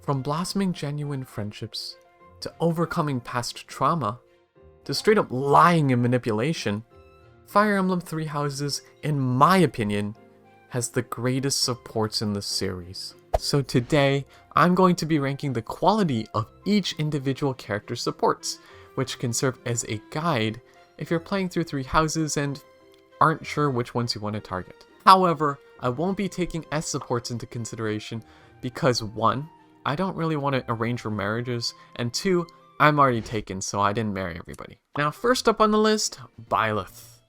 From blossoming genuine friendships, to overcoming past trauma, to straight up lying and manipulation, Fire Emblem Three Houses, in my opinion, has the greatest supports in the series. So today, I'm going to be ranking the quality of each individual character's supports, which can serve as a guide if you're playing through Three Houses and aren't sure which ones you want to target. However, I won't be taking S supports into consideration because 1, I don't really want to arrange for marriages, and 2, I'm already taken, so I didn't marry everybody. Now, first up on the list, Byleth.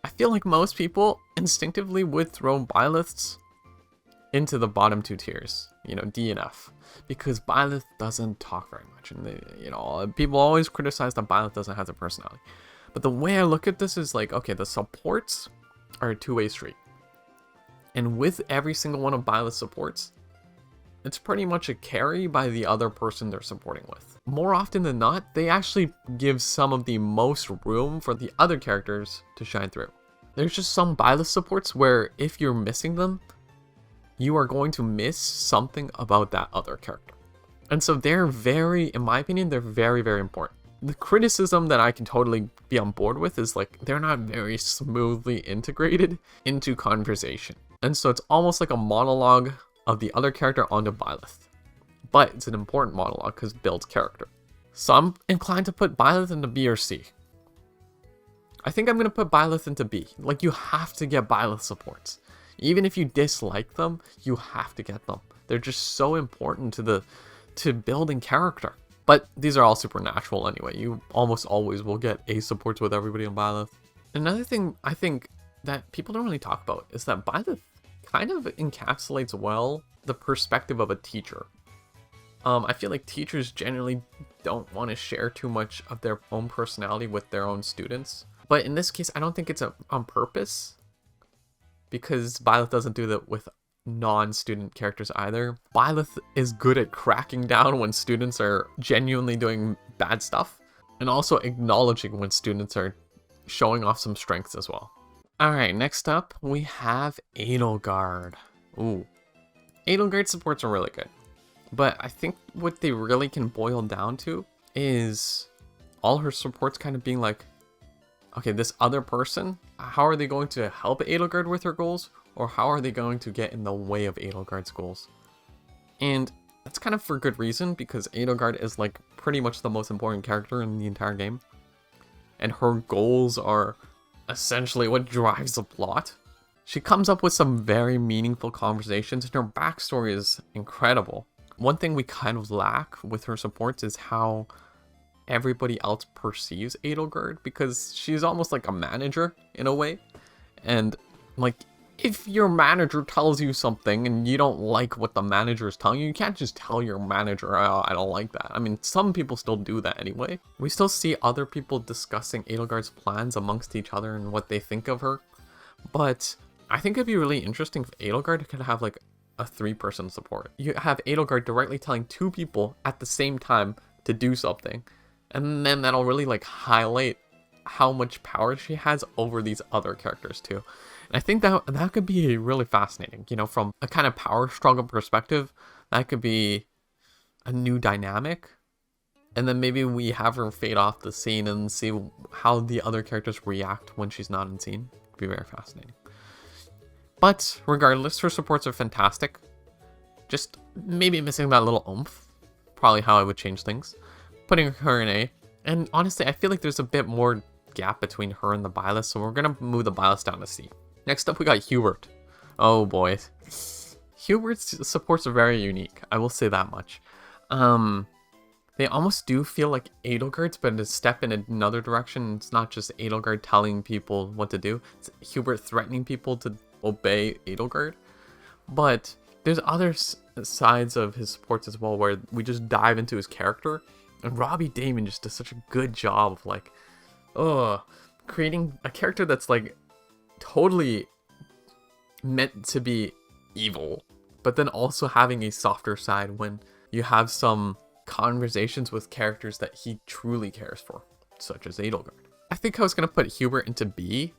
I feel like most people instinctively would throw Byleths into the bottom 2 tiers, D and F, because Byleth doesn't talk very much, and people always criticize that Byleth doesn't have the personality. But the way I look at this is like, okay, the supports are a two-way street, and with every single one of Byleth's supports, it's pretty much a carry by the other person they're supporting with. More often than not, they actually give some of the most room for the other characters to shine through. There's just some Byleth supports where if you're missing them, you are going to miss something about that other character. And so in my opinion, they're very, very important. The criticism that I can totally be on board with is like, they're not very smoothly integrated into conversation. And so it's almost like a monologue of the other character onto Byleth. But it's an important monologue because it builds character. So I'm inclined to put Byleth into B or C. I think I'm going to put Byleth into B. Like, you have to get Byleth supports. Even if you dislike them, you have to get them. They're just so important to building character. But these are all supernatural anyway. You almost always will get A supports with everybody on Byleth. Another thing I think that people don't really talk about is that Byleth kind of encapsulates well the perspective of a teacher. I feel like teachers generally don't want to share too much of their own personality with their own students. But in this case, I don't think it's on purpose, because Byleth doesn't do that with non-student characters either. Byleth is good at cracking down when students are genuinely doing bad stuff, and also acknowledging when students are showing off some strengths as well. Alright, next up, we have Edelgard. Ooh. Edelgard supports are really good. But I think what they really can boil down to is all her supports kind of being like, okay, this other person, how are they going to help Edelgard with her goals? Or how are they going to get in the way of Edelgard's goals? And that's kind of for good reason, because Edelgard is like pretty much the most important character in the entire game. And her goals are essentially what drives the plot. She comes up with some very meaningful conversations, and her backstory is incredible. One thing we kind of lack with her supports is how everybody else perceives Edelgard, because she's almost like a manager in a way. And like, if your manager tells you something and you don't like what the manager is telling you, you can't just tell your manager, oh, I don't like that. I mean, some people still do that anyway. We still see other people discussing Edelgard's plans amongst each other and what they think of her. But I think it'd be really interesting if Edelgard could have like a 3-person support. You have Edelgard directly telling 2 people at the same time to do something. And then that'll really like highlight how much power she has over these other characters too. And I think that could be really fascinating, from a kind of power struggle perspective. That could be a new dynamic. And then maybe we have her fade off the scene and see how the other characters react when she's not in scene. It'd be very fascinating. But regardless, her supports are fantastic. Just maybe missing that little oomph. Probably how I would change things. Putting her in A. And honestly, I feel like there's a bit more gap between her and the Byleth, so we're going to move the Byleth down to C. Next up, we got Hubert. Oh boy. Hubert's supports are very unique. I will say that much. They almost do feel like Edelgard's, but a step in another direction. It's not just Edelgard telling people what to do. It's Hubert threatening people to obey Edelgard. But there's other sides of his supports as well, where we just dive into his character. And Robbie Damon just does such a good job of like, creating a character that's like totally meant to be evil, but then also having a softer side when you have some conversations with characters that he truly cares for, such as Edelgard. I think I was going to put Hubert into B,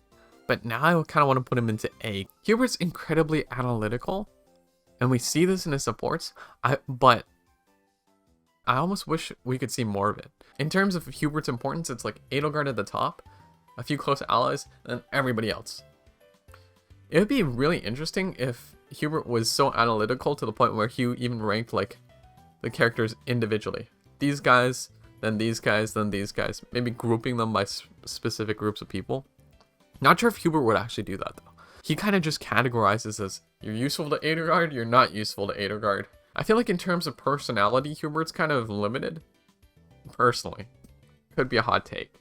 but now I kind of want to put him into A. Hubert's incredibly analytical, And we see this in his supports, but I almost wish we could see more of it. In terms of Hubert's importance, it's like Edelgard at the top, a few close allies, and then everybody else. It would be really interesting if Hubert was so analytical to the point where he even ranked like the characters individually. These guys, then these guys, then these guys. Maybe grouping them by specific groups of people. Not sure if Hubert would actually do that though. He kind of just categorizes as, you're useful to Edelgard, you're not useful to Edelgard. I feel like in terms of personality, Hubert's kind of limited. Personally. Could be a hot take.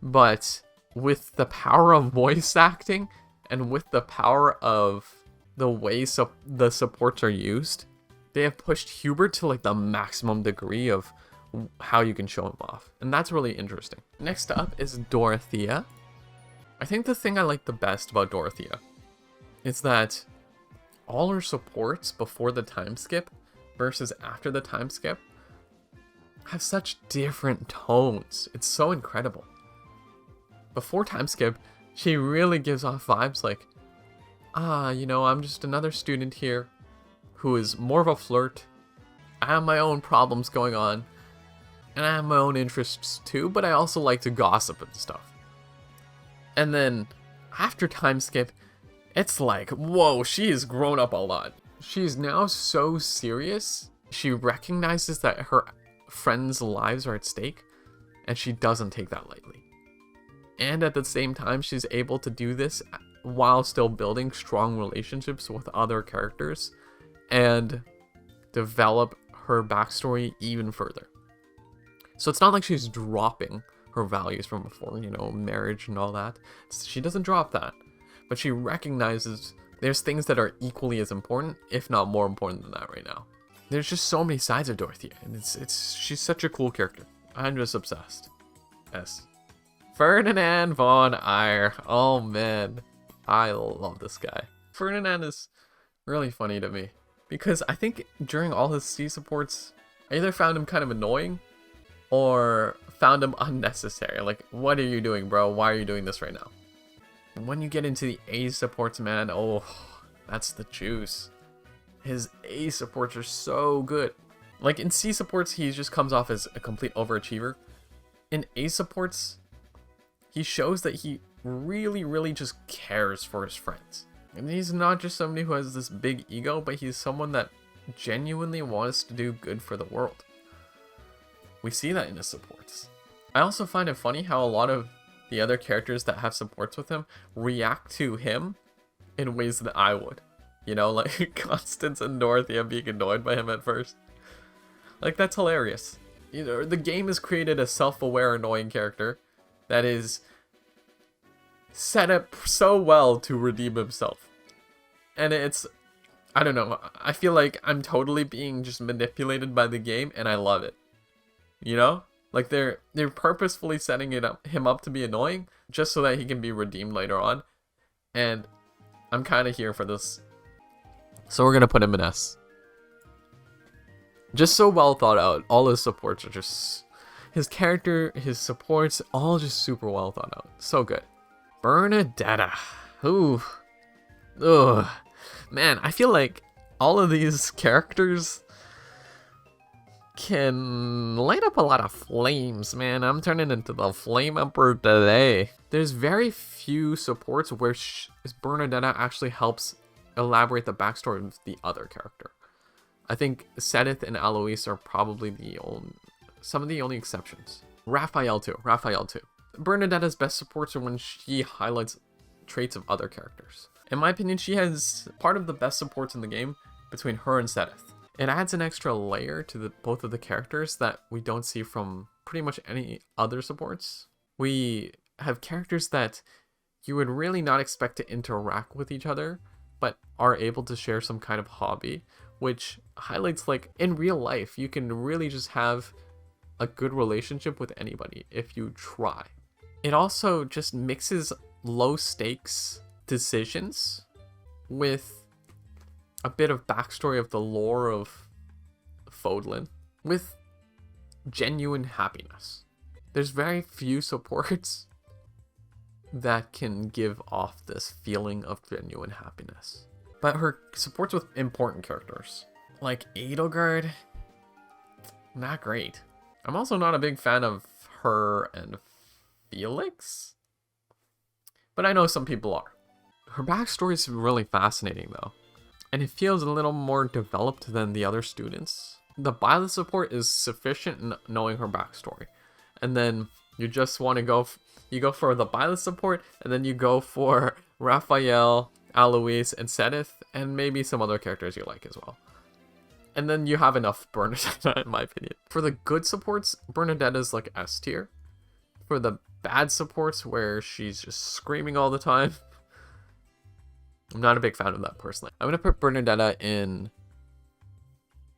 But with the power of voice acting, and with the power of the way the supports are used, they have pushed Hubert to like the maximum degree of how you can show him off. And that's really interesting. Next up is Dorothea. I think the thing I like the best about Dorothea is that all her supports before the time skip versus after the time skip have such different tones. It's so incredible. Before time skip, she really gives off vibes like, you know, I'm just another student here who is more of a flirt. I have my own problems going on, and I have my own interests too, but I also like to gossip and stuff. And then after time skip, it's like, whoa, she has grown up a lot. She's now so serious. She recognizes that her friends' lives are at stake, and she doesn't take that lightly. And at the same time, she's able to do this while still building strong relationships with other characters and develop her backstory even further. So it's not like she's dropping her values from before, you know, marriage and all that. She doesn't drop that, but she recognizes there's things that are equally as important, if not more important than that right now. There's just so many sides of Dorothea, and she's such a cool character. I'm just obsessed. Yes. Ferdinand von Eyre. Oh man, I love this guy. Ferdinand is really funny to me because I think during all his C supports, I either found him kind of annoying or found him unnecessary. Like, what are you doing, bro? Why are you doing this right now? And when you get into the A supports, man, oh, that's the juice. His A supports are so good. Like in C supports, he just comes off as a complete overachiever. In A supports, he shows that he really, really just cares for his friends. And he's not just somebody who has this big ego, but he's someone that genuinely wants to do good for the world. We see that in his supports. I also find it funny how a lot of the other characters that have supports with him react to him in ways that I would. You know, like Constance and Dorothea being annoyed by him at first. Like, that's hilarious. You know, the game has created a self-aware, annoying character that is set up so well to redeem himself. And it's, I don't know, I feel like I'm totally being just manipulated by the game, and I love it. You know? Like, they're purposefully setting him up to be annoying, just so that he can be redeemed later on. And I'm kind of here for this. So we're going to put him in S. Just so well thought out. All his supports are just... His character, his supports, all just super well thought out. So good. Bernadetta. Ooh. Ugh. Man, I feel like all of these characters can light up a lot of flames, man. I'm turning into the Flame Emperor today. There's very few supports where Bernadetta actually helps elaborate the backstory of the other character. I think Sedith and Alois are probably some of the only exceptions. Raphael too. Bernadetta's best supports are when she highlights traits of other characters. In my opinion, she has part of the best supports in the game between her and Sedith. It adds an extra layer to both of the characters that we don't see from pretty much any other supports. We have characters that you would really not expect to interact with each other, but are able to share some kind of hobby, which highlights, like, in real life, you can really just have a good relationship with anybody if you try. It also just mixes low stakes decisions with a bit of backstory of the lore of Fodlan with genuine happiness. There's very few supports that can give off this feeling of genuine happiness. But her supports with important characters, like Edelgard, not great. I'm also not a big fan of her and Felix, but I know some people are. Her backstory is really fascinating though, and it feels a little more developed than the other students. The Byleth support is sufficient in knowing her backstory, and then you just want to go for the Byleth support, and then you go for Raphael, Alois, and Sedith, and maybe some other characters you like as well. And then you have enough Bernadetta, in my opinion. For the good supports, Bernadetta is like S tier. For the bad supports, where she's just screaming all the time, I'm not a big fan of that personally. I'm going to put Bernadetta in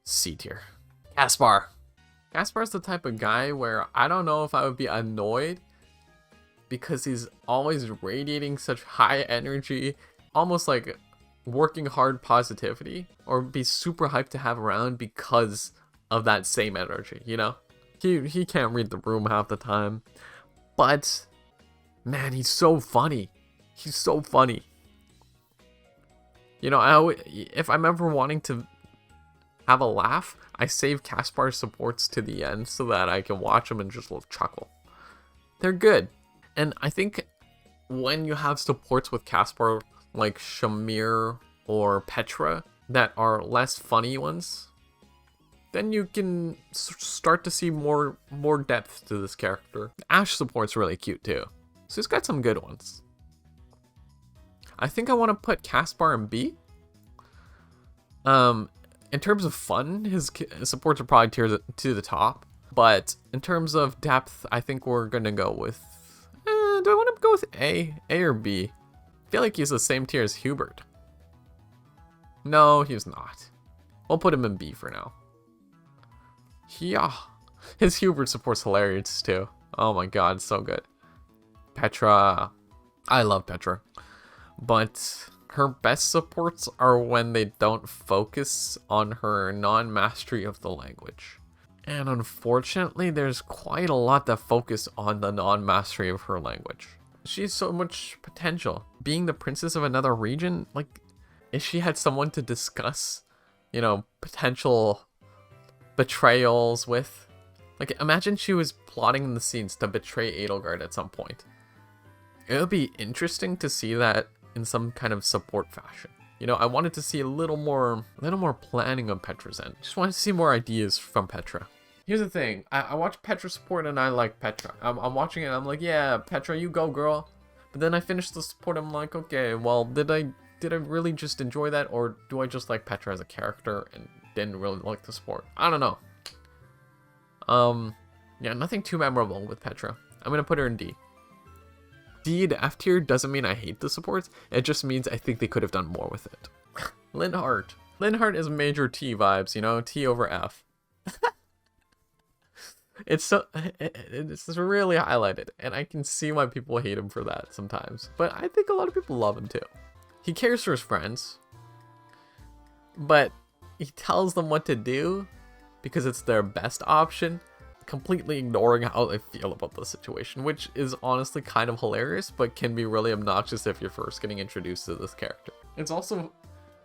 C tier. Caspar. Caspar's the type of guy where I don't know if I would be annoyed because he's always radiating such high energy, almost like working hard positivity, or be super hyped to have around because of that same energy, you know? He can't read the room half the time, but man, he's so funny. He's so funny. You know, if I'm ever wanting to have a laugh, I save Caspar's supports to the end so that I can watch them and just chuckle. They're good. And I think when you have supports with Caspar, like Shamir or Petra, that are less funny ones, then you can start to see more depth to this character. Ashe support's really cute too, so he's got some good ones. I think I want to put Caspar in B. In terms of fun, his supports are probably to the top, but in terms of depth, I think we're gonna go with. Do I want to go with A or B? I feel like he's the same tier as Hubert. No, he's not. We'll put him in B for now. Yeah, his Hubert support's hilarious too. Oh my god, it's so good. Petra, I love Petra, but her best supports are when they don't focus on her non-mastery of the language. And unfortunately, there's quite a lot that focus on the non-mastery of her language. She has so much potential. Being the princess of another region, like, if she had someone to discuss, you know, potential betrayals with, like, imagine she was plotting in the scenes to betray Edelgard at some point. It would be interesting to see that in some kind of support fashion. You know, I wanted to see a little more planning on Petra's end. Just wanted to see more ideas from Petra. Here's the thing, I watch Petra support and I like Petra. I'm watching it and I'm like, yeah, Petra, you go, girl. But then I finished the support, I'm like, okay, well, did I really just enjoy that, or do I just like Petra as a character and didn't really like the support? I don't know. Yeah, nothing too memorable with Petra. I'm gonna put her in D. D to F tier doesn't mean I hate the supports, it just means I think they could have done more with it. Linhardt. Linhardt is major T vibes, you know, T over F. It's really highlighted, and I can see why people hate him for that sometimes. But I think a lot of people love him too. He cares for his friends, but he tells them what to do because it's their best option, completely ignoring how they feel about the situation, which is honestly kind of hilarious, but can be really obnoxious if you're first getting introduced to this character. It's also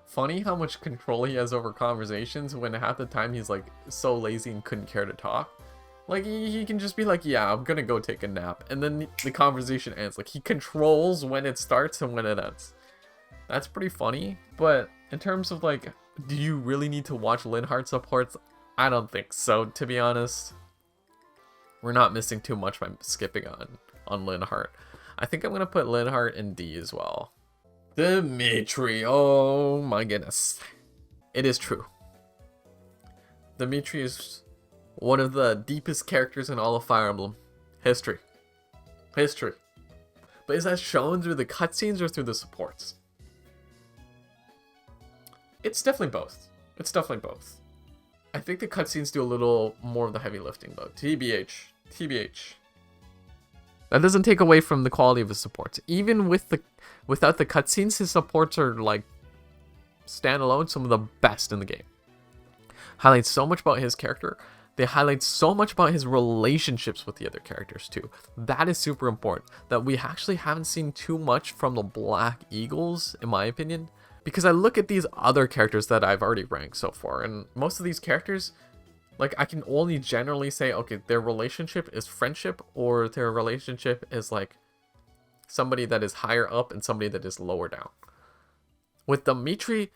funny how much control he has over conversations when half the time he's like so lazy and couldn't care to talk. Like, he can just be like, yeah, I'm gonna go take a nap, and then the conversation ends. Like, he controls when it starts and when it ends. That's pretty funny, but in terms of like, do you really need to watch Linhardt supports? I don't think so, to be honest. We're not missing too much by skipping on Linhardt. I think I'm gonna put Linhardt in D as well. Dimitri, oh my goodness. It is true. Dimitri is one of the deepest characters in all of Fire Emblem history. But is that shown through the cutscenes or through the supports? It's definitely both. I think the cutscenes do a little more of the heavy lifting though. TBH. That doesn't take away from the quality of his supports. Even without the cutscenes, his supports are like standalone, some of the best in the game. Highlights so much about his character. They highlight so much about his relationships with the other characters too. That is super important. That we actually haven't seen too much from the Black Eagles, in my opinion. Because I look at these other characters that I've already ranked so far, and most of these characters, like, I can only generally say, okay, their relationship is friendship, or their relationship is, like, somebody that is higher up and somebody that is lower down. With Dimitri,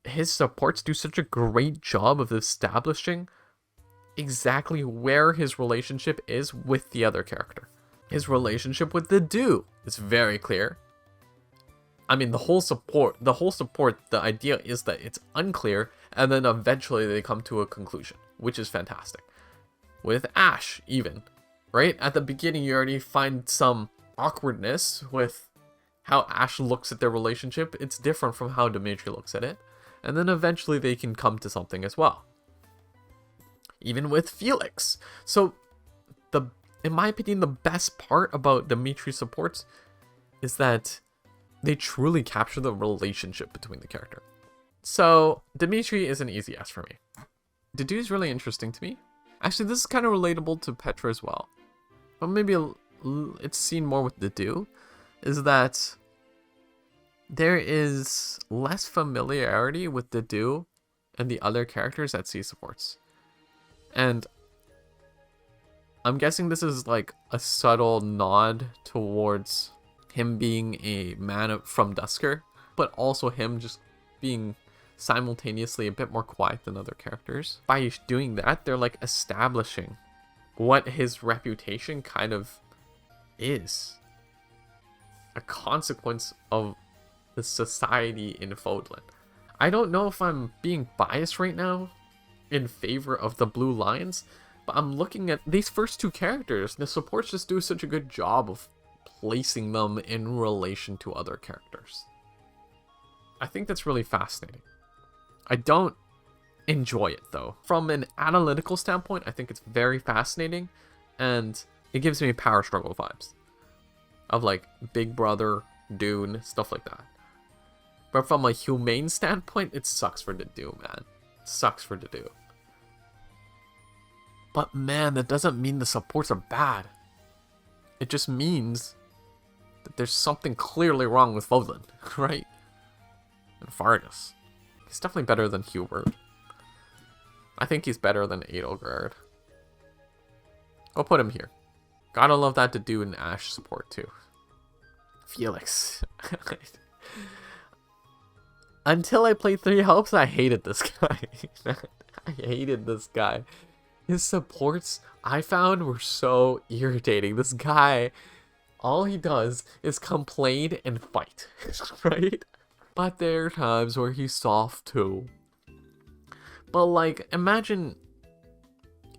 his supports do such a great job of establishing exactly where his relationship is with the other character. His relationship with Dedue is very clear. I mean, the whole support, the idea is that it's unclear, and then eventually they come to a conclusion, which is fantastic. With Ashe, even, right? At the beginning, you already find some awkwardness with how Ashe looks at their relationship. It's different from how Dimitri looks at it. And then eventually they can come to something as well. Even with Felix. So, in my opinion, the best part about Dimitri's supports is that they truly capture the relationship between the character. So, Dimitri is an easy S for me. Dedue is really interesting to me. Actually, this is kind of relatable to Petra as well. But maybe it's seen more with Dedue. Is that there is less familiarity with Dedue and the other characters that C supports. And I'm guessing this is like a subtle nod towards him being a man from Dusker, but also him just being simultaneously a bit more quiet than other characters. By doing that, they're like establishing what his reputation kind of is. A consequence of the society in Fodlan. I don't know if I'm being biased right now in favor of the Blue Lions, but I'm looking at these first two characters. The supports just do such a good job of placing them in relation to other characters. I think that's really fascinating. I don't enjoy it though. From an analytical standpoint, I think it's very fascinating, and it gives me power struggle vibes of like Big Brother, Dune, stuff like that. But from a humane standpoint, it sucks for Dedue, man. It sucks for Dedue. But man, that doesn't mean the supports are bad. It just means that there's something clearly wrong with Fodlan, right? And Fargus. He's definitely better than Hubert. I think he's better than Edelgard. I'll put him here. Gotta love that Dedue and Ashe support too. Felix. Until I played 3 helps, I hated this guy. I hated this guy. His supports, I found, were so irritating. This guy, all he does is complain and fight, right? But there are times where he's soft too. But like, imagine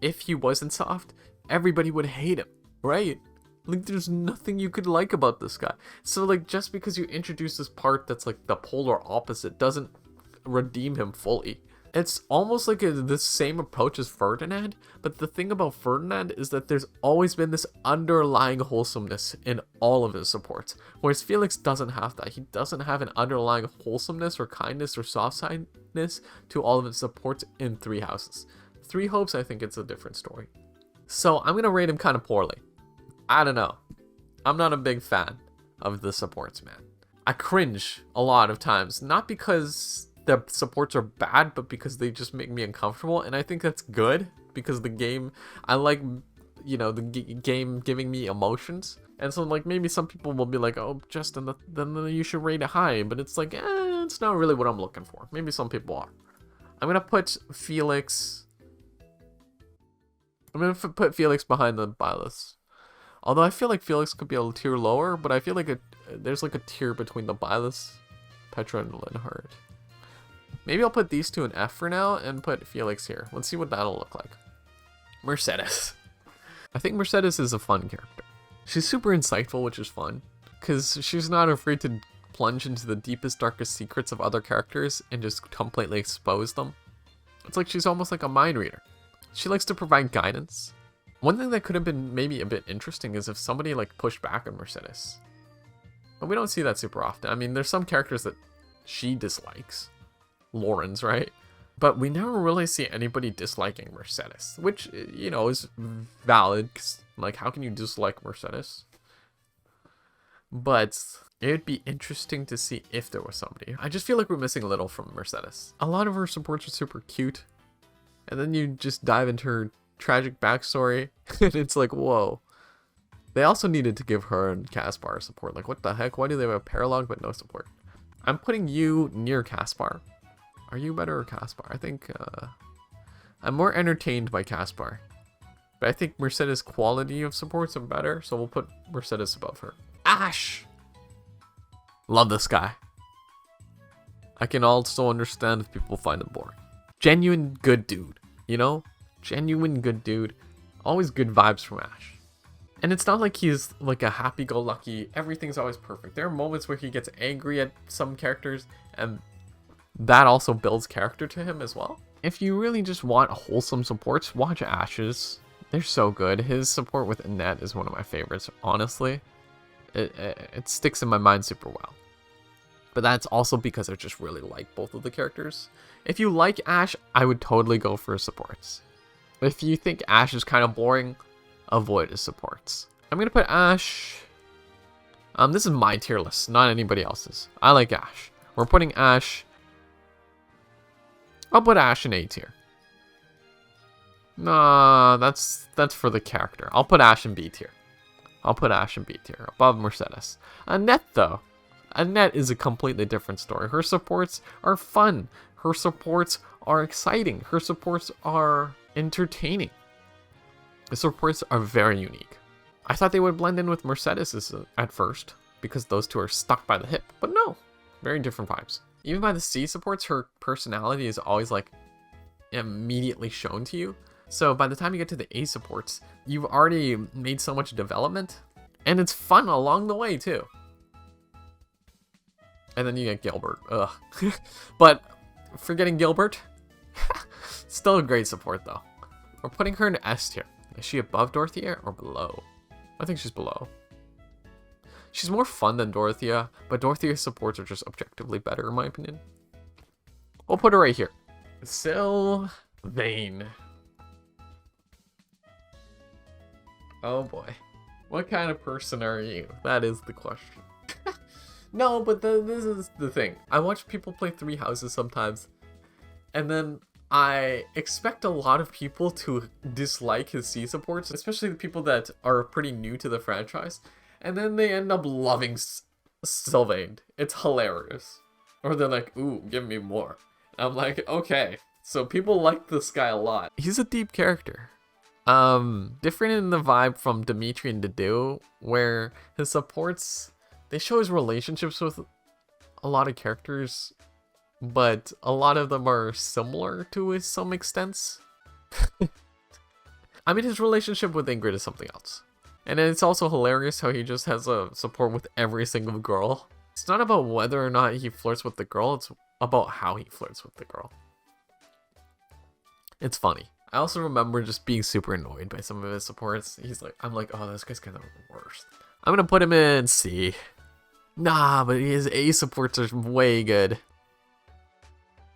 if he wasn't soft, everybody would hate him, right? Like, there's nothing you could like about this guy. So like, just because you introduce this part that's like the polar opposite doesn't redeem him fully. It's almost like the same approach as Ferdinand, but the thing about Ferdinand is that there's always been this underlying wholesomeness in all of his supports, whereas Felix doesn't have that. He doesn't have an underlying wholesomeness or kindness or soft-sidedness to all of his supports in 3 houses. 3 hopes, I think it's a different story. So I'm going to rate him kind of poorly. I don't know. I'm not a big fan of the supports, man. I cringe a lot of times, not because the supports are bad, but because they just make me uncomfortable, and I think that's good, because the game, I like, you know, the game giving me emotions, and so like maybe some people will be like, oh, Justin, then you should rate it high, but it's like, it's not really what I'm looking for. Maybe some people are. I'm gonna put Felix behind the Byleth. Although I feel like Felix could be a tier lower, but I feel like there's like a tier between the Byleth, Petra, and Linhardt. Maybe I'll put these 2 in F for now and put Felix here. Let's see what that'll look like. Mercedes. I think Mercedes is a fun character. She's super insightful, which is fun, because she's not afraid to plunge into the deepest, darkest secrets of other characters and just completely expose them. It's like she's almost like a mind reader. She likes to provide guidance. One thing that could have been maybe a bit interesting is if somebody like pushed back on Mercedes. But we don't see that super often. I mean, there's some characters that she dislikes. Lorenz, right? But we never really see anybody disliking Mercedes, which, you know, is valid, 'cause, like, how can you dislike Mercedes? But It'd be interesting to see if there was somebody. I just feel like we're missing a little from Mercedes. A lot of her supports are super cute. And then you just dive into her tragic backstory. And it's like, whoa. They also needed to give her and Caspar support. Like, what the heck? Why do they have a paralogue but no support? I'm putting you near Caspar. Are you better or Caspar? I think I'm more entertained by Caspar. But I think Mercedes' quality of supports are better. So we'll put Mercedes above her. Ashe! Love this guy. I can also understand if people find him boring. Genuine good dude, you know? Genuine good dude. Always good vibes from Ashe. And it's not like he's like a happy-go-lucky, everything's always perfect. There are moments where he gets angry at some characters, and that also builds character to him as well. If you really just want wholesome supports, watch Ashe's. They're so good. His support with Annette is one of my favorites, honestly. It sticks in my mind super well. But that's also because I just really like both of the characters. If you like Ashe, I would totally go for his supports. If you think Ashe is kind of boring, avoid his supports. I'm going to put Ashe... this is my tier list, not anybody else's. I like Ashe. We're putting Ashe... I'll put Ashe in A tier. Nah, that's for the character. I'll put Ashe in B tier. Above Mercedes. Annette, though. Annette is a completely different story. Her supports are fun. Her supports are exciting. Her supports are entertaining. The supports are very unique. I thought they would blend in with Mercedes at first, because those two are stuck by the hip. But no, very different vibes. Even by the C supports, her personality is always like immediately shown to you. So by the time you get to the A supports, you've already made so much development. And it's fun along the way too. And then you get Gilbert. Ugh. But forgetting Gilbert, still a great support though. We're putting her in S tier. Is she above Dorothea or below? I think she's below. She's more fun than Dorothea, but Dorothea's supports are just objectively better in my opinion. We'll put her right here. Sylvain. Oh boy. What kind of person are you? That is the question. No, but this is the thing. I watch people play Three Houses sometimes, and then I expect a lot of people to dislike his C supports, especially the people that are pretty new to the franchise, and then they end up loving Sylvain. It's hilarious. Or they're like, ooh, give me more. I'm like, okay. So people like this guy a lot. He's a deep character. Different in the vibe from Dimitri and Dedue, where his supports, they show his relationships with a lot of characters, but a lot of them are similar to some extents. I mean, his relationship with Ingrid is something else. And it's also hilarious how he just has a support with every single girl. It's not about whether or not he flirts with the girl, it's about how he flirts with the girl. It's funny. I also remember just being super annoyed by some of his supports. I'm like, oh, this guy's kind of the worst. I'm gonna put him in C. Nah, but his A supports are way good.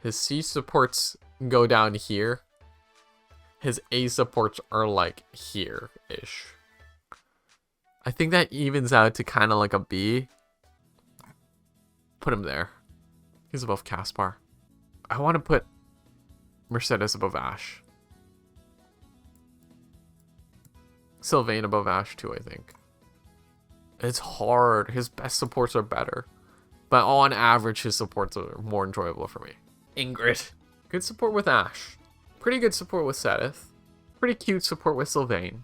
His C supports go down here. His A supports are like here-ish. I think that evens out to kind of like a B. Put him there. He's above Caspar. I want to put Mercedes above Ashe. Sylvain above Ashe too, I think. It's hard. His best supports are better. But on average, his supports are more enjoyable for me. Ingrid. Good support with Ashe. Pretty good support with Sedith. Pretty cute support with Sylvain.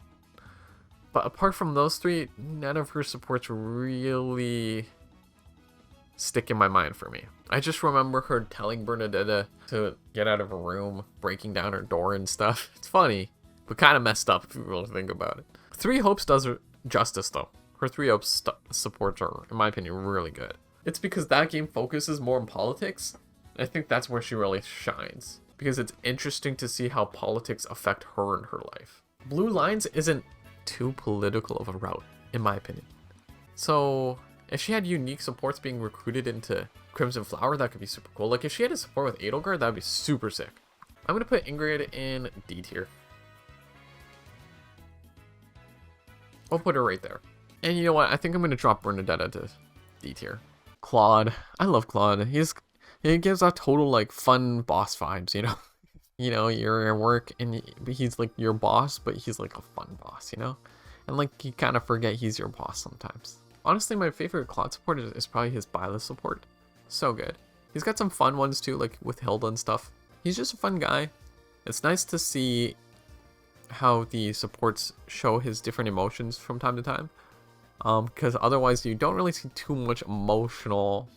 But apart from those three, none of her supports really stick in my mind for me. I just remember her telling Bernadetta to get out of her room, breaking down her door and stuff. It's funny, but kind of messed up if you really think about it. Three Hopes does her justice though. Her Three Hopes supports are, in my opinion, really good. It's because that game focuses more on politics. I think that's where she really shines. Because it's interesting to see how politics affect her in her life. Blue Lines isn't too political of a route, in my opinion. So if she had unique supports being recruited into Crimson Flower, that could be super cool. Like if she had a support with Edelgard, that would be super sick. I'm gonna put Ingrid in D tier. I'll put her right there. And you know what? I think I'm gonna drop Bernadetta to D tier. Claude. I love Claude. He gives out total like fun boss vibes, you know? You know, you're at work and he's like your boss, but he's like a fun boss, you know? And like you kind of forget he's your boss sometimes. Honestly, my favorite Claude support is probably his Byleth support. So good. He's got some fun ones too, like with Hilda and stuff. He's just a fun guy. It's nice to see how the supports show his different emotions from time to time. Because otherwise you don't really see too much emotional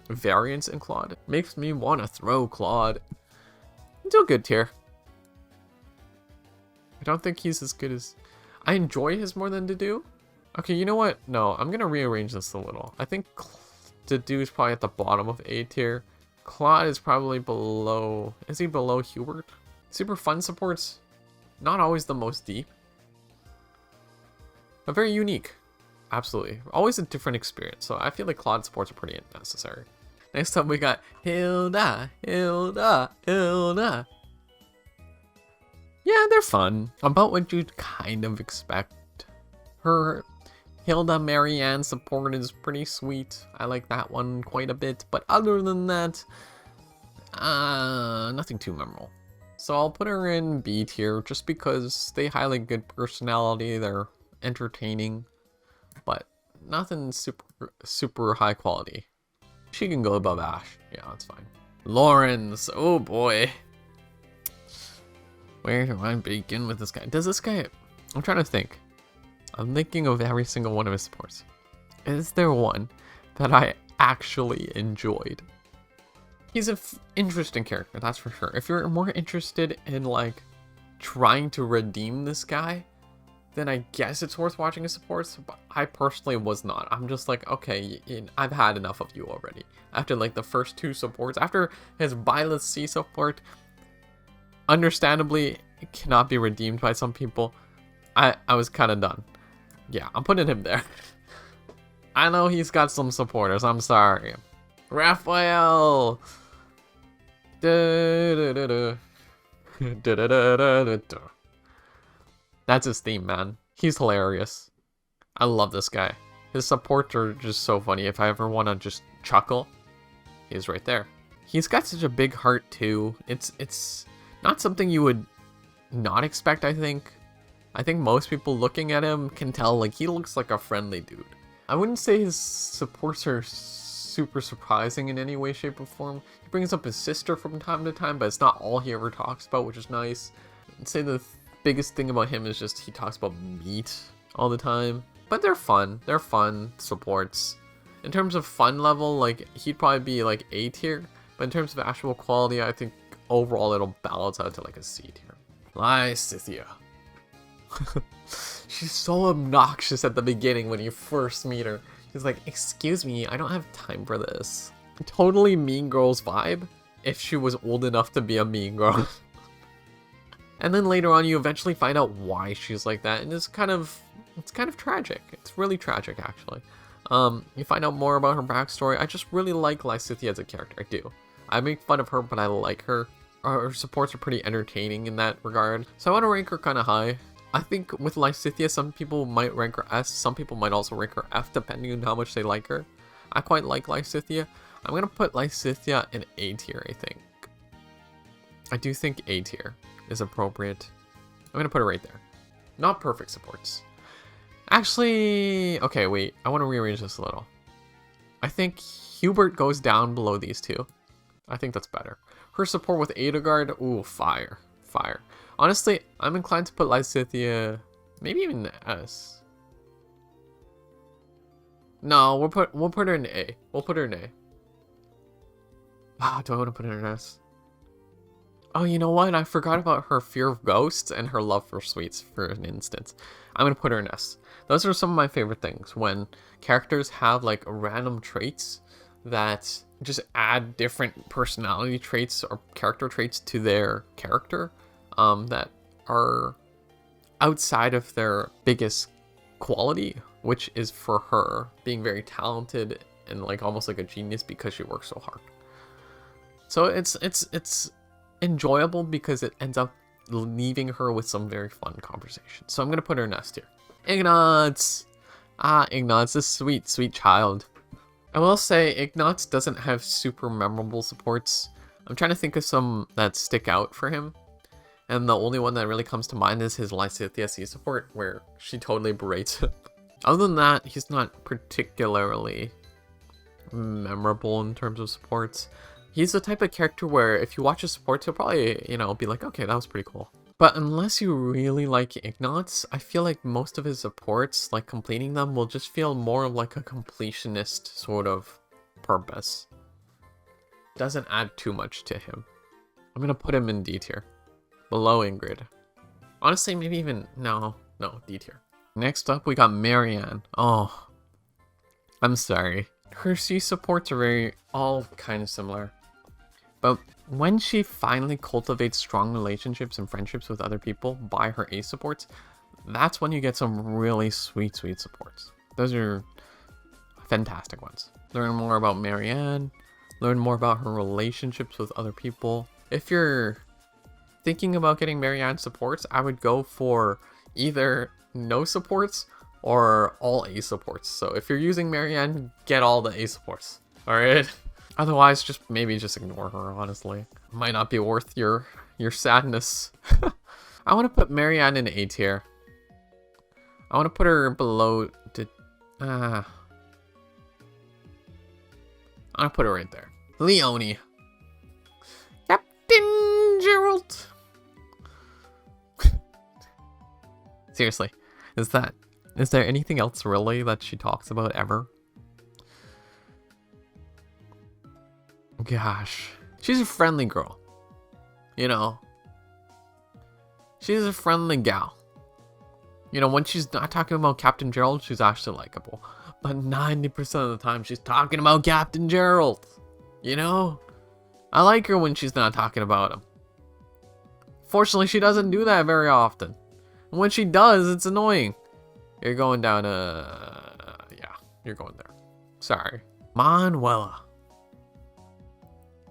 variance in Claude. Makes me want to throw Claude into a good tier. I don't think he's as good as... I enjoy his more than Dedue. Okay, you know what? No, I'm going to rearrange this a little. I think Dedue is probably at the bottom of A tier. Claude is probably below... Is he below Hubert? Super fun supports. Not always the most deep. But very unique. Absolutely. Always a different experience. So I feel like Claude supports are pretty necessary. Next up we got Hilda. Yeah, they're fun. About what you'd kind of expect. Her Hilda Marianne support is pretty sweet. I like that one quite a bit. But other than that, nothing too memorable. So I'll put her in B tier just because they highlight good personality. They're entertaining, but nothing super high quality. She can go above Ashe. Yeah, that's fine. Lorenz. Oh boy. Where do I begin with this guy? Does this guy... I'm trying to think. I'm thinking of every single one of his supports. Is there one that I actually enjoyed? He's an interesting character, that's for sure. If you're more interested in, like, trying to redeem this guy, then I guess it's worth watching his supports, but I personally was not. I'm just like, okay, I've had enough of you already. After, like, the first two supports, after his Byleth C support, understandably, it cannot be redeemed by some people. I was kind of done. Yeah, I'm putting him there. I know he's got some supporters, I'm sorry. Raphael! That's his theme, man. He's hilarious. I love this guy. His supports are just so funny. If I ever want to just chuckle, he's right there. He's got such a big heart too. It's not something you would not expect, I think. I think most people looking at him can tell, like, he looks like a friendly dude. I wouldn't say his supports are super surprising in any way, shape, or form. He brings up his sister from time to time, but it's not all he ever talks about, which is nice. I'd say the biggest thing about him is just he talks about meat all the time. But they're fun. They're fun supports. In terms of fun level, like, he'd probably be like A tier. But in terms of actual quality, I think overall it'll balance out to like a C tier. Lysithea. She's so obnoxious at the beginning when you first meet her. She's like, excuse me, I don't have time for this. Totally Mean Girls vibe, if she was old enough to be a mean girl. And then later on, you eventually find out why she's like that, and it's kind of tragic. It's really tragic, actually. You find out more about her backstory. I just really like Lysithea as a character. I do. I make fun of her, but I like her. Her supports are pretty entertaining in that regard. So I want to rank her kind of high. I think with Lysithea, some people might rank her S, some people might also rank her F, depending on how much they like her. I quite like Lysithea. I'm going to put Lysithea in A tier, I think. I do think A tier is appropriate. I'm going to put her right there. Not perfect supports. Actually, okay, wait. I want to rearrange this a little. I think Hubert goes down below these two. I think that's better. Her support with Edelgard, ooh, fire. Fire. Honestly, I'm inclined to put Lysithea maybe even S. No, we'll put her in A. We'll put her in A. Ah, do I want to put her in S? Oh, you know what? I forgot about her fear of ghosts and her love for sweets for an instance. I'm going to put her in S. Those are some of my favorite things, when characters have like random traits that just add different personality traits or character traits to their character that are outside of their biggest quality, which is for her being very talented and like almost like a genius because she works so hard. So it's enjoyable because it ends up leaving her with some very fun conversations. So I'm gonna put her in S tier. Ignatz! Ah, Ignatz, this sweet, sweet child. I will say Ignatz doesn't have super memorable supports. I'm trying to think of some that stick out for him. And the only one that really comes to mind is his Lysithea C support, where she totally berates him. Other than that, he's not particularly memorable in terms of supports. He's the type of character where if you watch his supports, he'll probably, you know, be like, okay, that was pretty cool. But unless you really like Ignatz, I feel like most of his supports, like completing them, will just feel more like a completionist sort of purpose. Doesn't add too much to him. I'm gonna put him in D tier. Below Ingrid. Honestly, maybe even... No, D tier. Next up, we got Marianne. Oh, I'm sorry. Her C supports are all kind of similar. But when she finally cultivates strong relationships and friendships with other people by her A supports, that's when you get some really sweet supports. Those are fantastic ones. Learn more about Marianne. Learn more about her relationships with other people. If you're thinking about getting Marianne supports, I would go for either no supports or all A supports. So if you're using Marianne, get all the A supports. Alright? Otherwise, maybe just ignore her, honestly. Might not be worth your sadness. I want to put Marianne in A tier. I want to put her below... I want to put her right there. Leonie. Captain Gerald. Seriously, is there anything else really that she talks about ever? Gosh, she's a friendly girl. You know, she's a friendly gal. You know, when she's not talking about Captain Gerald, she's actually likable. But 90% of the time, she's talking about Captain Gerald. You know? I like her when she's not talking about him. Fortunately, she doesn't do that very often. And when she does, it's annoying. You're going down, yeah, you're going there. Sorry. Manuela.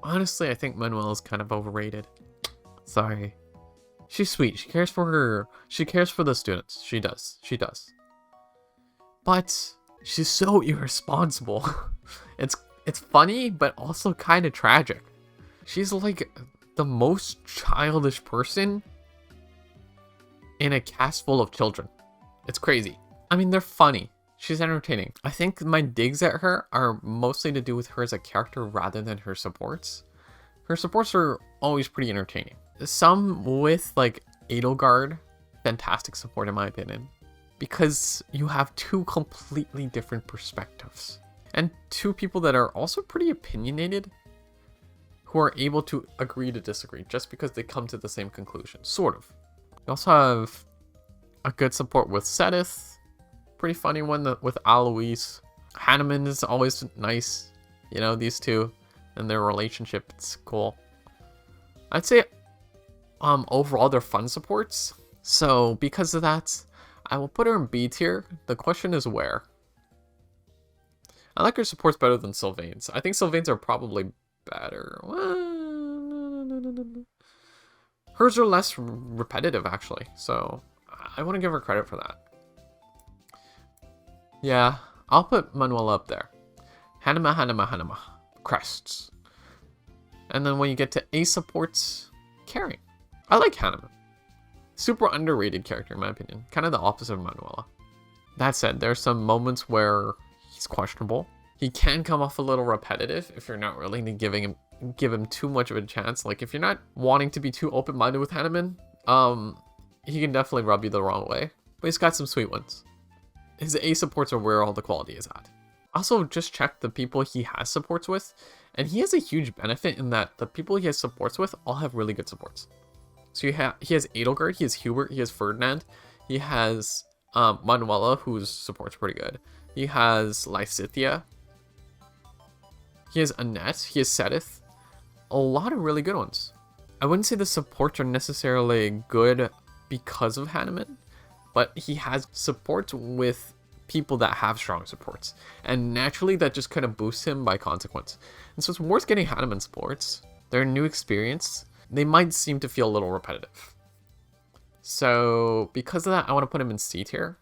Honestly, I think Manuela's kind of overrated. Sorry. She's sweet. She cares for the students. She does. But she's so irresponsible. It's funny, but also kind of tragic. She's like the most childish person in a cast full of children. It's crazy. I mean, they're funny. She's entertaining. I think my digs at her are mostly to do with her as a character rather than her supports. Her supports are always pretty entertaining. Some with like Edelgard, fantastic support in my opinion. Because you have two completely different perspectives. And two people that are also pretty opinionated, who are able to agree to disagree just because they come to the same conclusion, sort of. You also have a good support with Sedith, pretty funny one with Alois. Hanneman is always nice, you know, these two and their relationship, it's cool. I'd say overall they're fun supports, so because of that, I will put her in B tier. The question is where. I like her supports better than Sylvain's. I think Sylvain's are probably better. Hers are less repetitive, actually, so I want to give her credit for that. Yeah, I'll put Manuela up there. Hanneman. Crests. And then when you get to A supports, caring. I like Hanneman. Super underrated character, in my opinion. Kind of the opposite of Manuela. That said, there's some moments where he's questionable. He can come off a little repetitive if you're not really give him too much of a chance. Like, if you're not wanting to be too open-minded with Hanneman, he can definitely rub you the wrong way. But he's got some sweet ones. His A supports are where all the quality is at. Also, just check the people he has supports with, and he has a huge benefit in that the people he has supports with all have really good supports. So he has Edelgard, he has Hubert, he has Ferdinand, he has Manuela, whose support's pretty good. He has Lysithea. He has Annette, he has Sedith. A lot of really good ones. I wouldn't say the supports are necessarily good because of Hanneman, but he has supports with people that have strong supports. And naturally, that just kind of boosts him by consequence. And so it's worth getting Hanneman supports. They're a new experience. They might seem to feel a little repetitive. So because of that, I want to put him in C tier.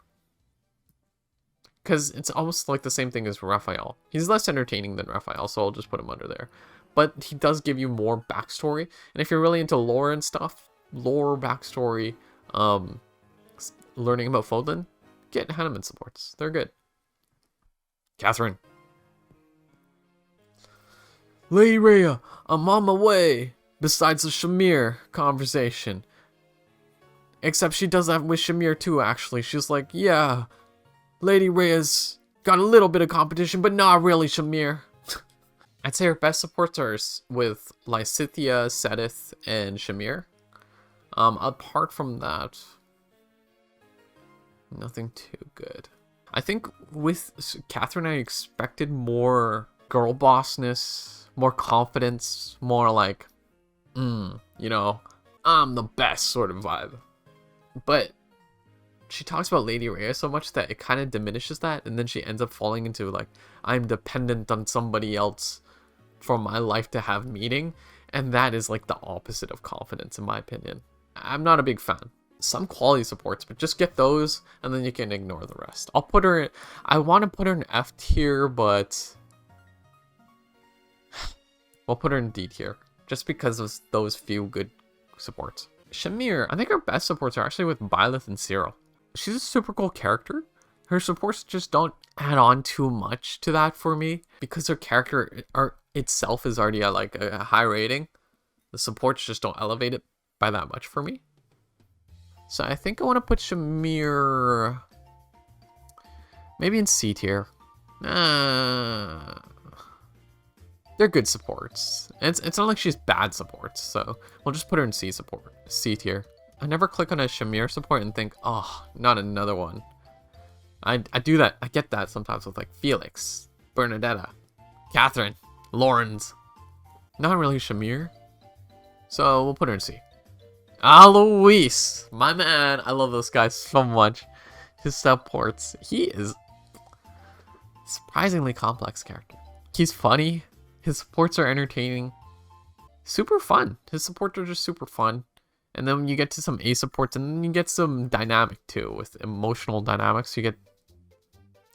Because it's almost like the same thing as Raphael. He's less entertaining than Raphael, so I'll just put him under there. But he does give you more backstory. And if you're really into lore and stuff, lore, backstory, learning about Fodlan, get Hanneman supports. They're good. Catherine. Lady Rhea, I'm on my way. Besides the Shamir conversation. Except she does that with Shamir too, actually. She's like, yeah, Lady Rhea's got a little bit of competition, but not really Shamir. I'd say her best supports are with Lysithea, Sedith, and Shamir. Apart from that, nothing too good. I think with Catherine, I expected more girl bossness, more confidence, more like, you know, I'm the best sort of vibe. But she talks about Lady Rhea so much that it kind of diminishes that, and then she ends up falling into like, I'm dependent on somebody else for my life to have meaning, and that is like the opposite of confidence in my opinion. I'm not a big fan. Some quality supports, but just get those and then you can ignore the rest. I'll put her in, I want to put her in F tier, but we'll put her in D tier just because of those few good supports. Shamir, I think her best supports are actually with Byleth and Cyril. She's a super cool character. Her supports just don't add on too much to that for me because her character itself is already at like a high rating. The supports just don't elevate it by that much for me. So I think I want to put Shamir maybe in C tier. They're good supports. It's not like she's bad supports, so we'll just put her in C tier. I never click on a Shamir support and think, oh, not another one. I do that. I get that sometimes with like Felix, Bernadetta, Catherine, Lorenz. Not really Shamir. So we'll put her in C. Alois, my man. I love this guy so much. His supports. He is surprisingly complex character. He's funny. His supports are entertaining. Super fun. His supports are just super fun. And then you get to some A supports, and then you get some dynamic too, with emotional dynamics. You get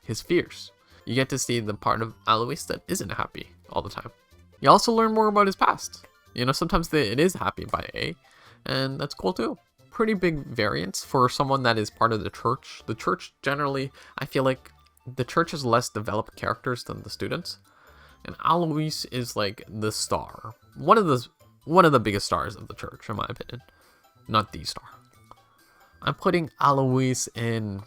his fears. You get to see the part of Alois that isn't happy all the time. You also learn more about his past. You know, sometimes it is happy by A, and that's cool too. Pretty big variance for someone that is part of the church. The church generally, I feel like the church has less developed characters than the students. And Alois is like the star. One of the biggest stars of the church, in my opinion. Not the star. I'm putting Alois in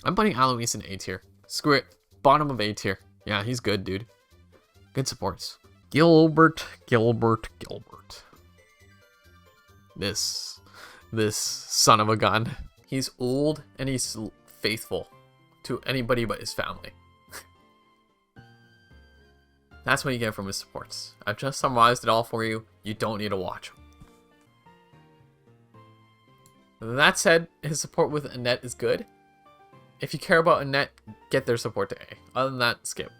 A tier. Screw it. Bottom of A tier. Yeah, he's good, dude. Good supports. Gilbert. This son of a gun. He's old and he's faithful to anybody but his family. That's what you get from his supports. I've just summarized it all for you. You don't need to watch them. That said, his support with Annette is good. If you care about Annette, get their support to A. Other than that, skip.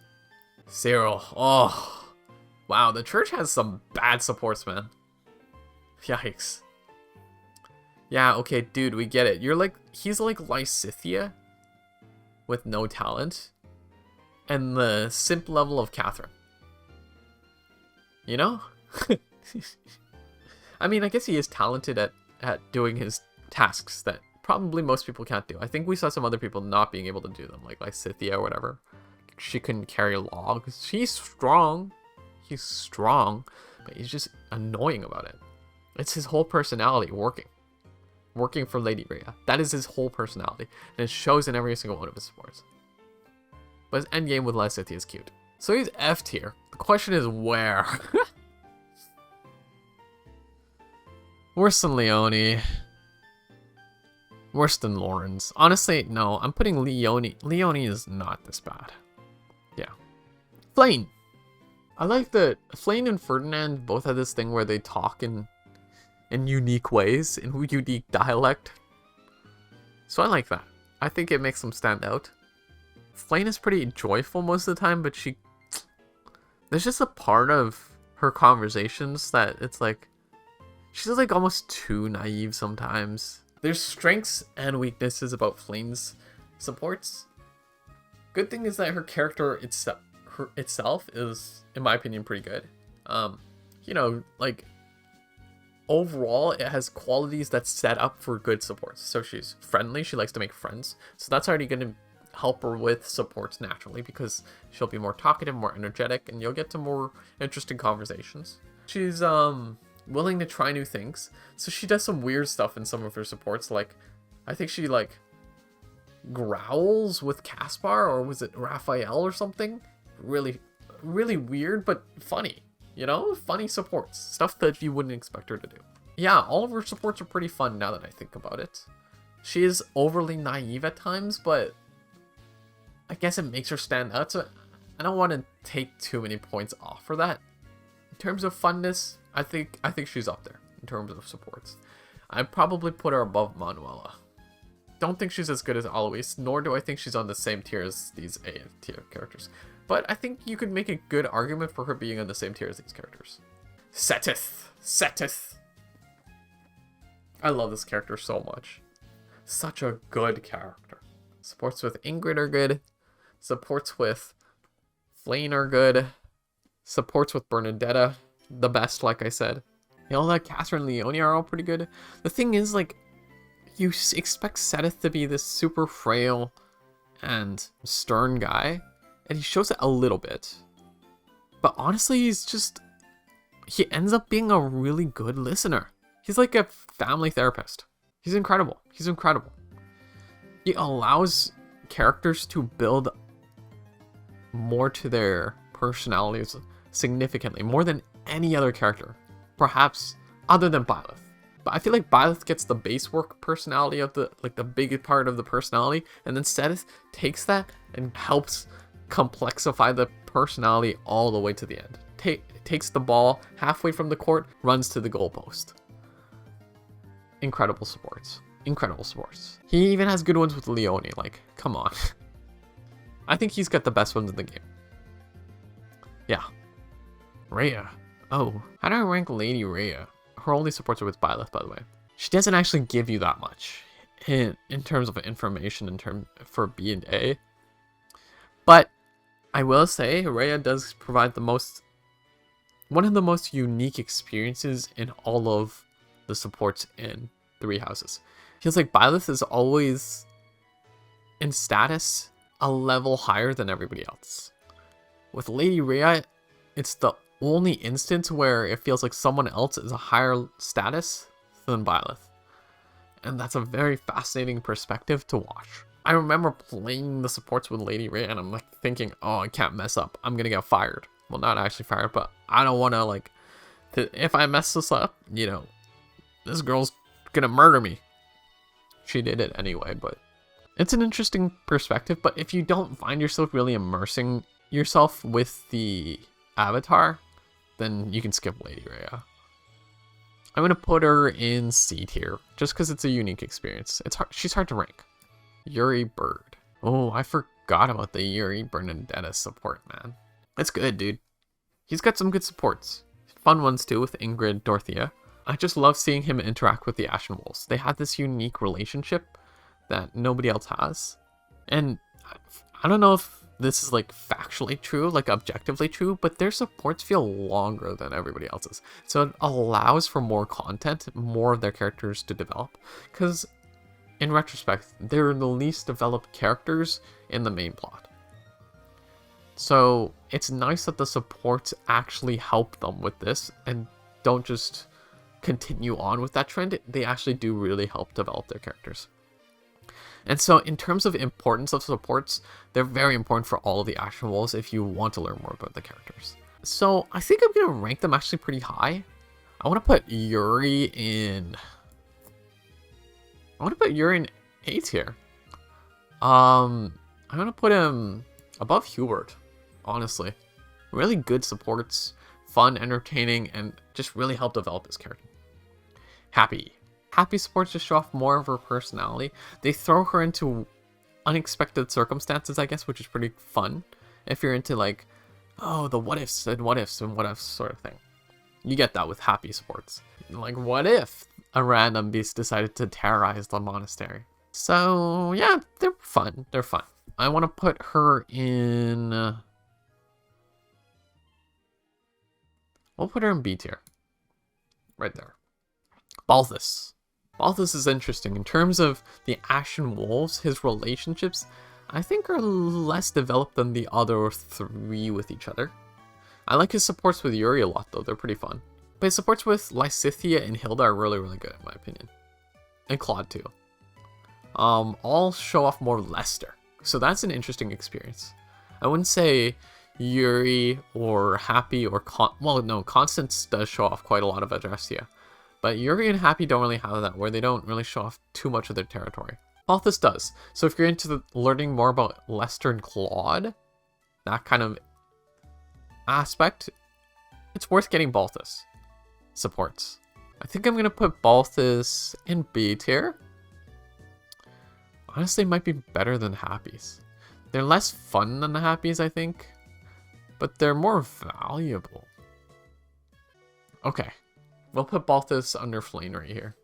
Cyril. Oh. Wow, the church has some bad supports, man. Yikes. Yeah, okay, dude, we get it. He's like Lysithea with no talent. And the simp level of Catherine. You know? I mean, I guess he is talented at doing his tasks that probably most people can't do. I think we saw some other people not being able to do them, like Lysithea or whatever. She couldn't carry logs. She's strong. He's strong, but he's just annoying about it. It's his whole personality working for Lady Rhea. That is his whole personality, and it shows in every single one of his supports. But his endgame with Lysithea is cute. So he's F tier. The question is where? Worse than Leonie. Worse than Lorenz. Honestly, no. I'm putting Leonie. Leonie is not this bad. Yeah. Flayn. I like that Flayn and Ferdinand both have this thing where they talk in unique ways, in unique dialect. So I like that. I think it makes them stand out. Flayn is pretty joyful most of the time, but there's just a part of her conversations that it's like, she's like almost too naive sometimes. There's strengths and weaknesses about Flayn's supports. Good thing is that her character itself is, in my opinion, pretty good. You know, like, overall, it has qualities that set up for good supports. So she's friendly, she likes to make friends. So that's already going to help her with supports naturally, because she'll be more talkative, more energetic, and you'll get to more interesting conversations. She's willing to try new things. So she does some weird stuff in some of her supports, like, I think she, like, growls with Caspar, or was it Raphael or something? Really, really weird, but funny. You know, funny supports. Stuff that you wouldn't expect her to do. Yeah, all of her supports are pretty fun now that I think about it. She is overly naive at times, but I guess it makes her stand out, so I don't want to take too many points off for that. In terms of funness, I think she's up there in terms of supports. I'd probably put her above Manuela. Don't think she's as good as Alois, nor do I think she's on the same tier as these A tier characters. But I think you could make a good argument for her being on the same tier as these characters. Setith. I love this character so much. Such a good character. Supports with Ingrid are good. Supports with Flayn are good. Supports with Bernadetta, the best, like I said. Hilda, Caspar, and Leonie are all pretty good. The thing is, like, you expect Setith to be this super frail and stern guy, and he shows it a little bit. But honestly, he ends up being a really good listener. He's like a family therapist. He's incredible. He allows characters to build more to their personalities significantly, more than any other character, perhaps other than Byleth. But I feel like Byleth gets the base work personality of the big part of the personality, and then Setith takes that and helps complexify the personality all the way to the end. Takes the ball halfway from the court, runs to the goalpost. Incredible supports. He even has good ones with Leonie, like, come on. I think he's got the best ones in the game. Yeah. Rhea. Oh, how do I rank Lady Rhea? Her only supports are with Byleth, by the way. She doesn't actually give you that much in terms of information for B and A. But I will say Rhea does provide one of the most unique experiences in all of the supports in Three Houses. Feels like Byleth is always in status a level higher than everybody else. With Lady Rhea, it's the only instance where it feels like someone else is a higher status than Byleth. And that's a very fascinating perspective to watch. I remember playing the supports with Lady Rhea and I'm like thinking, oh, I can't mess up. I'm gonna get fired. Well, not actually fired, but I don't want to if I mess this up, you know, this girl's gonna murder me. She did it anyway, but it's an interesting perspective. But if you don't find yourself really immersing yourself with the avatar, then you can skip Lady Rhea. I'm gonna put her in C tier just because it's a unique experience. She's hard to rank. Yuri Bird. Oh, I forgot about the Yuri Bernadetta support, man. It's good, dude. He's got some good supports. Fun ones too with Ingrid, Dorothea. I just love seeing him interact with the Ashen Wolves. They had this unique relationship that nobody else has. And I don't know if this is like factually true, like objectively true, but their supports feel longer than everybody else's. So it allows for more content, more of their characters to develop. Because in retrospect, they're the least developed characters in the main plot. So it's nice that the supports actually help them with this and don't just continue on with that trend. They actually do really help develop their characters. And so in terms of importance of supports, they're very important for all of the Ashen Wolves if you want to learn more about the characters. So I think I'm going to rank them actually pretty high. I want to put Yuri in A tier. I'm going to put him above Hubert, honestly. Really good supports, fun, entertaining, and just really help develop his character. Happy supports just show off more of her personality. They throw her into unexpected circumstances, I guess, which is pretty fun. If you're into like, oh, the what ifs sort of thing. You get that with happy supports. Like, what if a random beast decided to terrorize the monastery. So yeah, they're fun. They're fun. I want to put her in... we'll put her in B tier. Right there. Balthus. Balthus is interesting. In terms of the Ashen Wolves, his relationships, I think are less developed than the other three with each other. I like his supports with Yuri a lot, though. They're pretty fun. But his supports with Lysithea and Hilda are really, really good, in my opinion. And Claude, too. All show off more Lester. So that's an interesting experience. I wouldn't say Yuri or Happy or... well, no, Constance does show off quite a lot of Adrestia. But Yuri and Happy don't really have that, where they don't really show off too much of their territory. Balthus does. So if you're into learning more about Lester and Claude, that kind of aspect, it's worth getting Balthus. Supports. I think I'm going to put Balthus in B tier. Honestly, it might be better than Happy's. They're less fun than the Happy's, I think. But they're more valuable. Okay. We'll put Balthus under Flayn right here.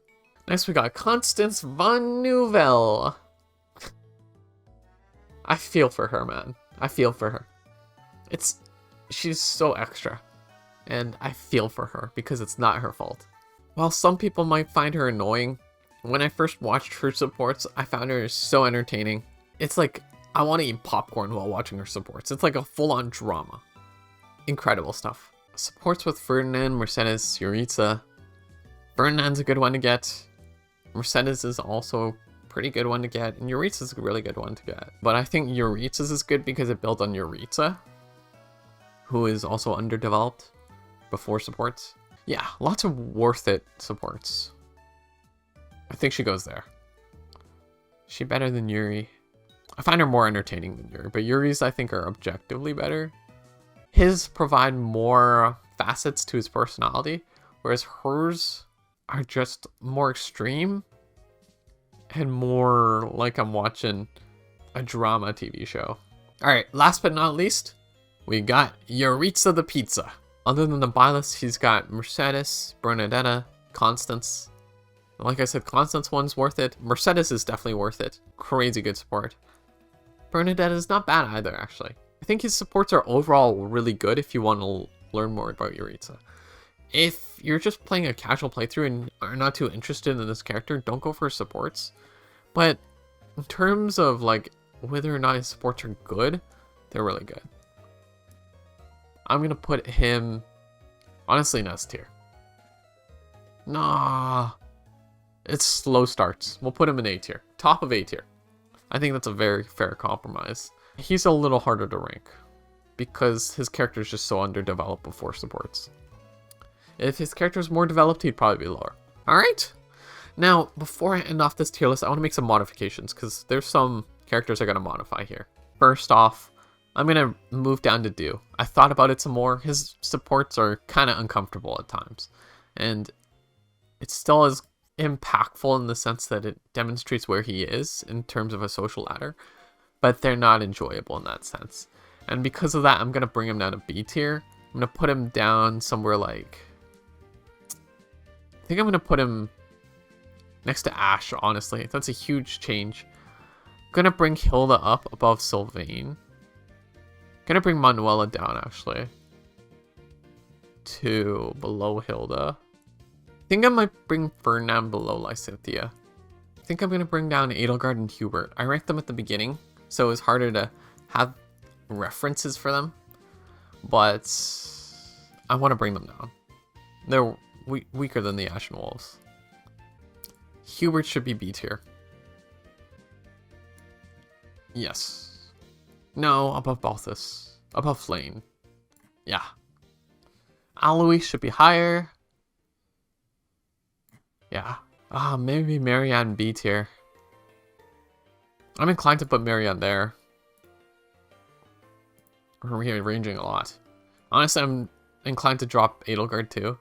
Next we got Constance von Nouvelle. I feel for her, man. I feel for her. She's so extra. And I feel for her because it's not her fault. While some people might find her annoying, when I first watched her supports, I found her so entertaining. It's like I want to eat popcorn while watching her supports. It's like a full-on drama. Incredible stuff. Supports with Ferdinand, Mercedes, Yuritsa. Ferdinand's a good one to get. Mercedes is also a pretty good one to get. And Yuritsa's a really good one to get. But I think Yuritsa's is good because it built on Yuritsa, who is also underdeveloped before supports. Yeah, lots of worth it supports. I think she goes there. Is she better than Yuri? I find her more entertaining than Yuri, but Yuri's I think are objectively better. His provide more facets to his personality, whereas hers are just more extreme and more like I'm watching a drama TV show. Alright, last but not least, we got Yuritsa the Pizza. Other than the Byleth, he's got Mercedes, Bernadetta, Constance. Like I said, Constance one's worth it. Mercedes is definitely worth it. Crazy good support. Bernadetta is not bad either, actually. I think his supports are overall really good if you want to learn more about Yuritsa. If you're just playing a casual playthrough and are not too interested in this character, don't go for supports. But in terms of like whether or not his supports are good, they're really good. I'm going to put him, honestly, in S tier. Nah. It's slow starts. We'll put him in A tier. Top of A tier. I think that's a very fair compromise. He's a little harder to rank because his character is just so underdeveloped before supports. If his character is more developed, he'd probably be lower. Alright. Now, before I end off this tier list, I want to make some modifications because there's some characters I got to modify here. First off, I'm going to move down to Dedue. I thought about it some more. His supports are kind of uncomfortable at times. And it still is impactful in the sense that it demonstrates where he is in terms of a social ladder. But they're not enjoyable in that sense. And because of that, I'm going to bring him down to B tier. I'm going to put him down somewhere like... I think I'm going to put him next to Ashe, honestly. That's a huge change. I'm going to bring Hilda up above Sylvain. Gonna bring Manuela down, actually, to below Hilda. I think I might bring Ferdinand below Lysithea. I think I'm gonna bring down Edelgard and Hubert. I ranked them at the beginning, so it's harder to have references for them. But I want to bring them down. They're weaker than the Ashen Wolves. Hubert should be B tier. Yes. No, above Balthus. Above Flayn. Yeah. Alois should be higher. Yeah. Maybe Marianne B tier. I'm inclined to put Marianne there. We're rearranging a lot. Honestly, I'm inclined to drop Edelgard too.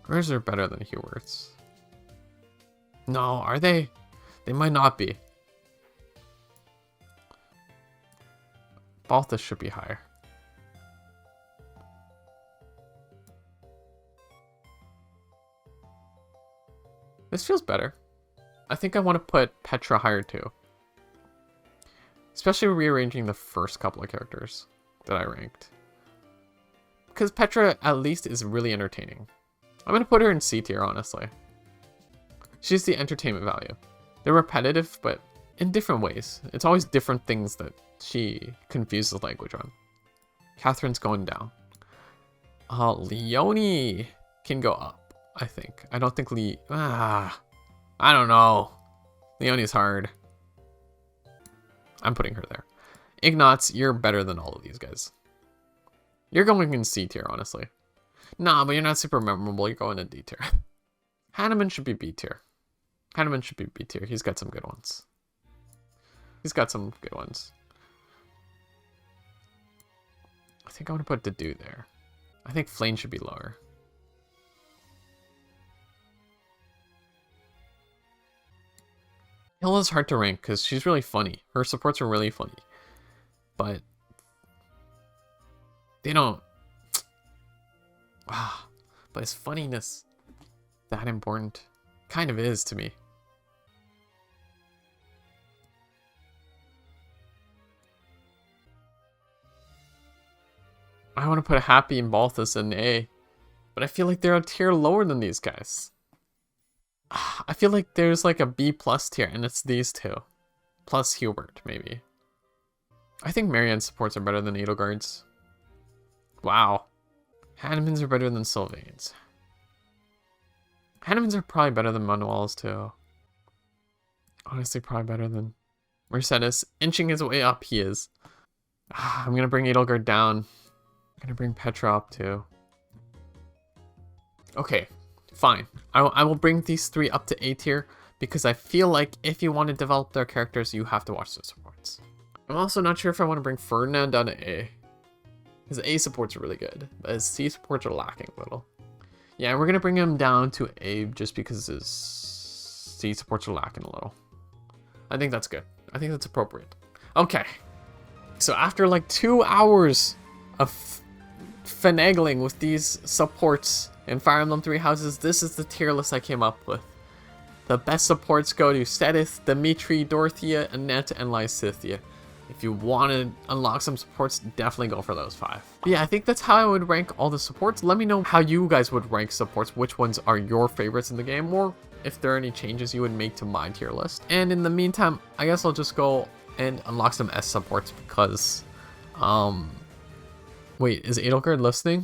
Hers are better than Hubert's. No, are they? They might not be. Balthus should be higher. This feels better. I think I want to put Petra higher too. Especially rearranging the first couple of characters that I ranked. Because Petra, at least, is really entertaining. I'm going to put her in C tier, honestly. She's the entertainment value. They're repetitive, but in different ways. It's always different things that she confuses language on. Catherine's going down. Leonie can go up, I think. I don't think I don't know. Leonie's hard. I'm putting her there. Ignatz, you're better than all of these guys. You're going in C tier, honestly. Nah, but you're not super memorable. You're going in D tier. Hanneman should be B tier. Hanneman should be B tier. He's got some good ones. He's got some good ones. I think I want to put Dedue there. I think Flayn should be lower. Hilda's hard to rank because she's really funny. Her supports are really funny. But they don't... But is funniness that important? Kind of is to me. I want to put Happy and Balthus in A. But I feel like they're a tier lower than these guys. I feel like there's like a B plus tier, and it's these two. Plus Hubert, maybe. I think Marianne's supports are better than Edelgard's. Wow. Hanneman's are better than Sylvain's. Hanneman's are probably better than Manuela's too. Honestly, probably better than Mercedes. Inching his way up, he is. I'm gonna bring Edelgard down. I'm gonna bring Petra up too. Okay. Fine. I will bring these three up to A tier because I feel like if you want to develop their characters, you have to watch their supports. I'm also not sure if I want to bring Ferdinand down to A. His A supports are really good, but his C supports are lacking a little. Yeah, we're going to bring him down to A just because his C supports are lacking a little. I think that's good. I think that's appropriate. Okay. So after like 2 hours of finagling with these supports in Fire Emblem 3 Houses, this is the tier list I came up with. The best supports go to Sedith, Dimitri, Dorothea, Annette, and Lysithea. If you want to unlock some supports, definitely go for those 5. But yeah, I think that's how I would rank all the supports. Let me know how you guys would rank supports, which ones are your favorites in the game, or if there are any changes you would make to my tier list. And in the meantime, I guess I'll just go and unlock some S supports because, wait, is Edelgard listening?